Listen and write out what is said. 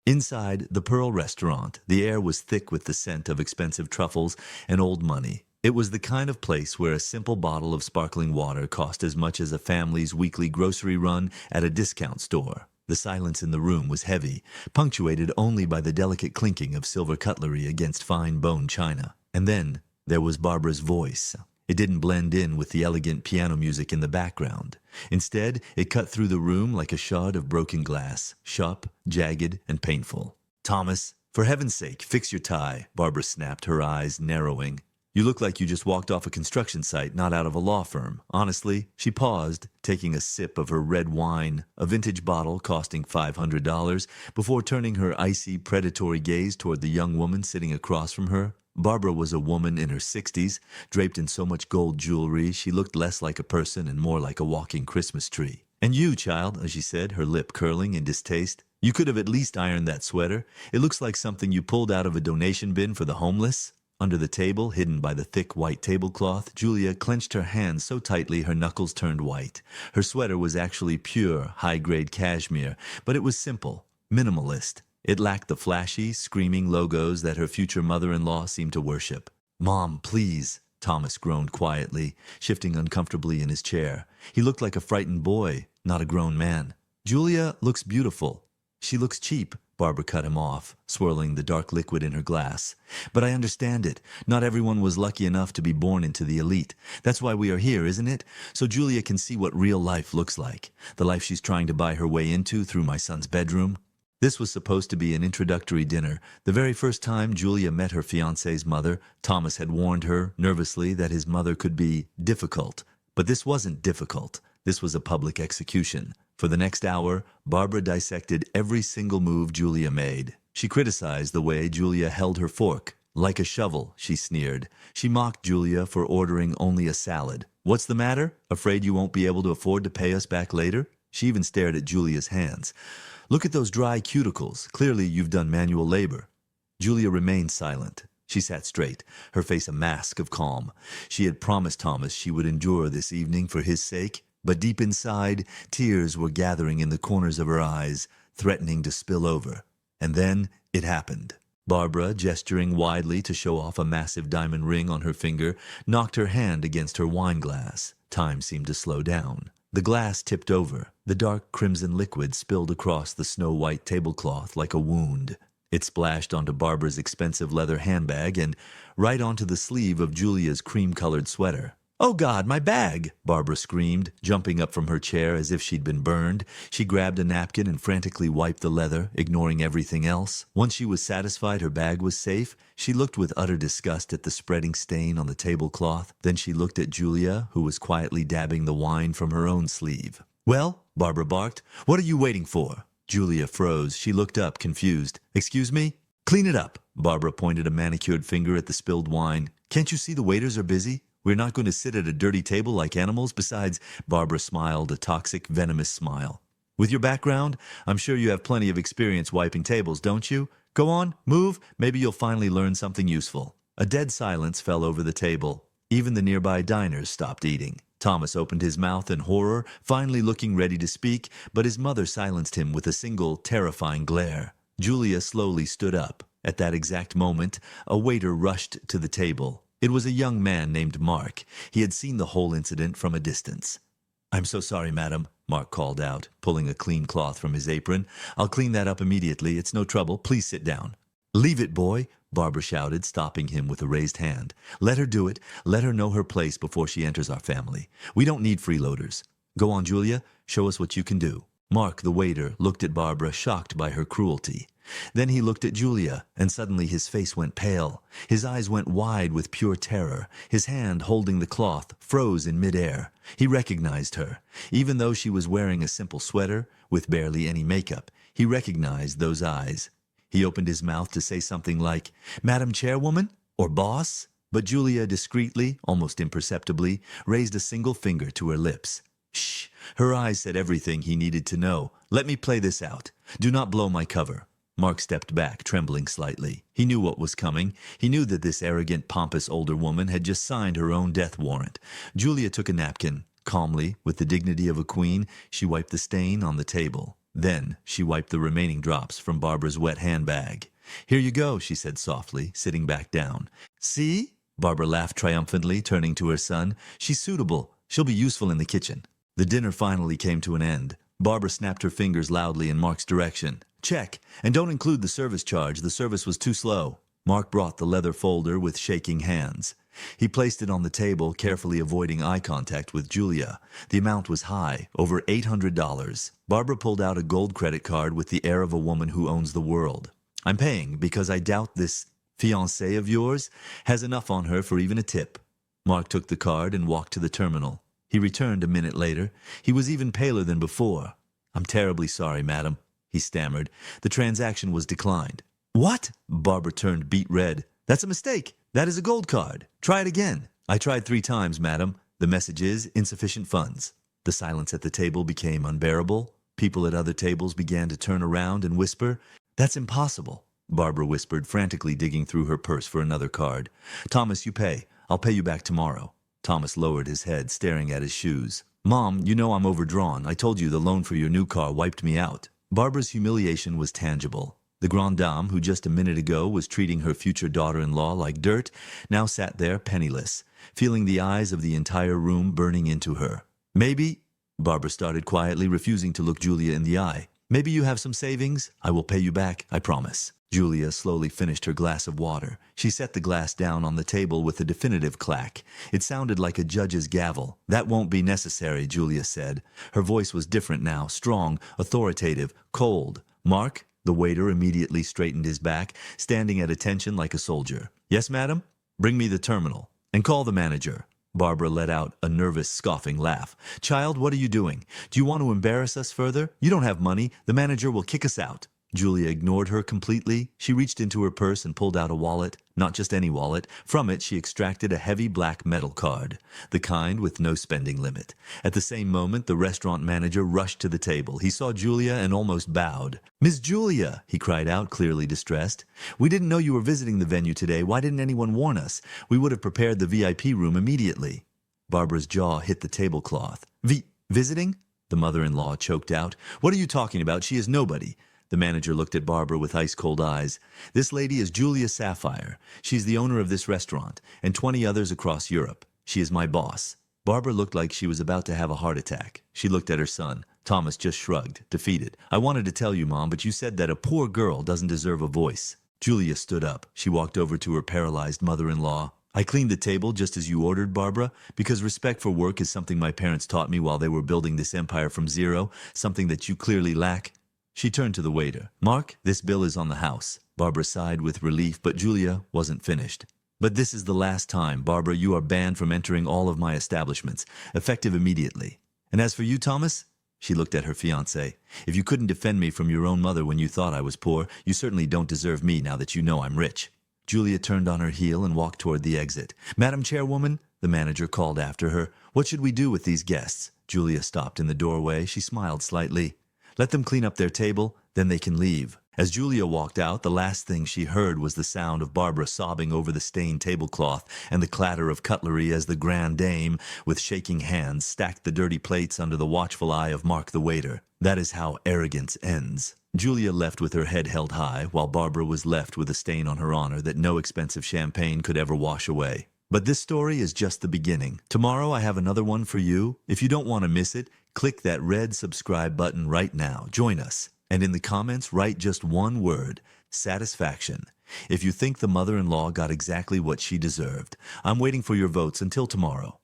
Inside the Pearl restaurant, the air was thick with the scent of expensive truffles and old money. It was the kind of place where a simple bottle of sparkling water cost as much as a family's weekly grocery run at a discount store. The silence in the room was heavy, punctuated only by the delicate clinking of silver cutlery against fine bone china. And then there was Barbara's voice. It didn't blend in with the elegant piano music in the background. Instead, it cut through the room like a shard of broken glass, sharp, jagged, and painful. "Thomas, for heaven's sake, fix your tie," Barbara snapped, her eyes narrowing. "You look like you just walked off a construction site, not out of a law firm. Honestly," she paused, taking a sip of her red wine, a vintage bottle costing $500, before turning her icy, predatory gaze toward the young woman sitting across from her. Barbara was a woman in her 60s, draped in so much gold jewelry she looked less like a person and more like a walking Christmas tree. "And you, child," she said, her lip curling in distaste, "you could have at least ironed that sweater. It looks like something you pulled out of a donation bin for the homeless." Under the table, hidden by the thick white tablecloth, Julia clenched her hands so tightly her knuckles turned white. Her sweater was actually pure, high-grade cashmere, but it was simple, minimalist. It lacked the flashy, screaming logos that her future mother-in-law seemed to worship. "Mom, please," Thomas groaned quietly, shifting uncomfortably in his chair. He looked like a frightened boy, not a grown man. "Julia looks beautiful. She looks cheap," Barbara cut him off, swirling the dark liquid in her glass. "But I understand it. Not everyone was lucky enough to be born into the elite. That's why we are here, isn't it? So Julia can see what real life looks like. The life she's trying to buy her way into through my son's bedroom." This was supposed to be an introductory dinner. The very first time Julia met her fiancé's mother, Thomas had warned her, nervously, that his mother could be difficult. But this wasn't difficult. This was a public execution. For the next hour, Barbara dissected every single move Julia made. She criticized the way Julia held her fork. "Like a shovel," she sneered. She mocked Julia for ordering only a salad. "What's the matter? Afraid you won't be able to afford to pay us back later?" She even stared at Julia's hands. "Look at those dry cuticles. Clearly you've done manual labor." Julia remained silent. She sat straight, her face a mask of calm. She had promised Thomas she would endure this evening for his sake, but deep inside, tears were gathering in the corners of her eyes, threatening to spill over. And then it happened. Barbara, gesturing widely to show off a massive diamond ring on her finger, knocked her hand against her wine glass. Time seemed to slow down. The glass tipped over. The dark crimson liquid spilled across the snow-white tablecloth like a wound. It splashed onto Barbara's expensive leather handbag and right onto the sleeve of Julia's cream-colored sweater. "Oh, God, my bag!" Barbara screamed, jumping up from her chair as if she'd been burned. She grabbed a napkin and frantically wiped the leather, ignoring everything else. Once she was satisfied her bag was safe, she looked with utter disgust at the spreading stain on the tablecloth. Then she looked at Julia, who was quietly dabbing the wine from her own sleeve. "Well," Barbara barked, "what are you waiting for?" Julia froze. She looked up, confused. "Excuse me?" "Clean it up." Barbara pointed a manicured finger at the spilled wine. "Can't you see the waiters are busy? We're not going to sit at a dirty table like animals. Besides," Barbara smiled, a toxic, venomous smile. "With your background, I'm sure you have plenty of experience wiping tables, don't you? Go on, move. Maybe you'll finally learn something useful." A dead silence fell over the table. Even the nearby diners stopped eating. Thomas opened his mouth in horror, finally looking ready to speak, but his mother silenced him with a single, terrifying glare. Julia slowly stood up. At that exact moment, a waiter rushed to the table. It was a young man named Mark. He had seen the whole incident from a distance. "I'm so sorry, madam," Mark called out, pulling a clean cloth from his apron. "I'll clean that up immediately. It's no trouble. Please sit down." "Leave it, boy," Barbara shouted, stopping him with a raised hand. "Let her do it. Let her know her place before she enters our family. We don't need freeloaders. Go on, Julia. Show us what you can do." Mark, the waiter, looked at Barbara, shocked by her cruelty. Then he looked at Julia, and suddenly his face went pale. His eyes went wide with pure terror. His hand, holding the cloth, froze in midair. He recognized her. Even though she was wearing a simple sweater, with barely any makeup, he recognized those eyes. He opened his mouth to say something like, "Madam Chairwoman?" or "Boss?" But Julia discreetly, almost imperceptibly, raised a single finger to her lips. "Shh!" Her eyes said everything he needed to know. "Let me play this out. Do not blow my cover." Mark stepped back, trembling slightly. He knew what was coming. He knew that this arrogant, pompous older woman had just signed her own death warrant. Julia took a napkin. Calmly, with the dignity of a queen, she wiped the stain on the table. Then she wiped the remaining drops from Barbara's wet handbag. "Here you go," she said softly, sitting back down. "See?" Barbara laughed triumphantly, turning to her son. "She's suitable. She'll be useful in the kitchen." The dinner finally came to an end. Barbara snapped her fingers loudly in Mark's direction. "Check. And don't include the service charge. The service was too slow." Mark brought the leather folder with shaking hands. He placed it on the table, carefully avoiding eye contact with Julia. The amount was high, over $800. Barbara pulled out a gold credit card with the air of a woman who owns the world. "I'm paying because I doubt this fiancée of yours has enough on her for even a tip." Mark took the card and walked to the terminal. He returned a minute later. He was even paler than before. "I'm terribly sorry, madam," he stammered. "The transaction was declined." "What?" Barbara turned beet red. "That's a mistake. That is a gold card. Try it again." "I tried 3 times, madam. The message is insufficient funds." The silence at the table became unbearable. People at other tables began to turn around and whisper. "That's impossible," Barbara whispered, frantically digging through her purse for another card. "Thomas, you pay. I'll pay you back tomorrow." Thomas lowered his head, staring at his shoes. "Mom, you know I'm overdrawn. I told you the loan for your new car wiped me out." Barbara's humiliation was tangible. The grande dame, who just a minute ago was treating her future daughter-in-law like dirt, now sat there penniless, feeling the eyes of the entire room burning into her. "Maybe," Barbara started quietly, refusing to look Julia in the eye. "Maybe you have some savings? I will pay you back, I promise." Julia slowly finished her glass of water. She set the glass down on the table with a definitive clack. It sounded like a judge's gavel. "That won't be necessary," Julia said. Her voice was different now, strong, authoritative, cold. "Mark?" The waiter immediately straightened his back, standing at attention like a soldier. "Yes, madam? Bring me the terminal. And call the manager." Barbara let out a nervous, scoffing laugh. "Child, what are you doing? Do you want to embarrass us further? You don't have money. The manager will kick us out." Julia ignored her completely. She reached into her purse and pulled out a wallet, not just any wallet. From it, she extracted a heavy black metal card, the kind with no spending limit. At the same moment, the restaurant manager rushed to the table. He saw Julia and almost bowed. "Miss Julia," he cried out, clearly distressed. "We didn't know you were visiting the venue today. Why didn't anyone warn us? We would have prepared the VIP room immediately." Barbara's jaw hit the tablecloth. Visiting?" the mother-in-law choked out. "What are you talking about? She is nobody." The manager looked at Barbara with ice-cold eyes. "This lady is Julia Sapphire. She's the owner of this restaurant, and 20 others across Europe. She is my boss." Barbara looked like she was about to have a heart attack. She looked at her son. Thomas just shrugged, defeated. "I wanted to tell you, Mom, but you said that a poor girl doesn't deserve a voice." Julia stood up. She walked over to her paralyzed mother-in-law. "I cleaned the table just as you ordered, Barbara, because respect for work is something my parents taught me while they were building this empire from zero, something that you clearly lack." She turned to the waiter. "Mark, this bill is on the house." Barbara sighed with relief, but Julia wasn't finished. "But this is the last time, Barbara. You are banned from entering all of my establishments, effective immediately. And as for you, Thomas," she looked at her fiancé, "if you couldn't defend me from your own mother when you thought I was poor, you certainly don't deserve me now that you know I'm rich." Julia turned on her heel and walked toward the exit. "Madam Chairwoman," the manager called after her, "what should we do with these guests?" Julia stopped in the doorway. She smiled slightly. "Let them clean up their table, then they can leave." As Julia walked out, the last thing she heard was the sound of Barbara sobbing over the stained tablecloth and the clatter of cutlery as the grande dame, with shaking hands, stacked the dirty plates under the watchful eye of Mark the waiter. That is how arrogance ends. Julia left with her head held high, while Barbara was left with a stain on her honor that no expensive champagne could ever wash away. But this story is just the beginning. Tomorrow I have another one for you. If you don't want to miss it, click that red subscribe button right now. Join us. And in the comments, write just one word: satisfaction. If you think the mother-in-law got exactly what she deserved. I'm waiting for your votes until tomorrow.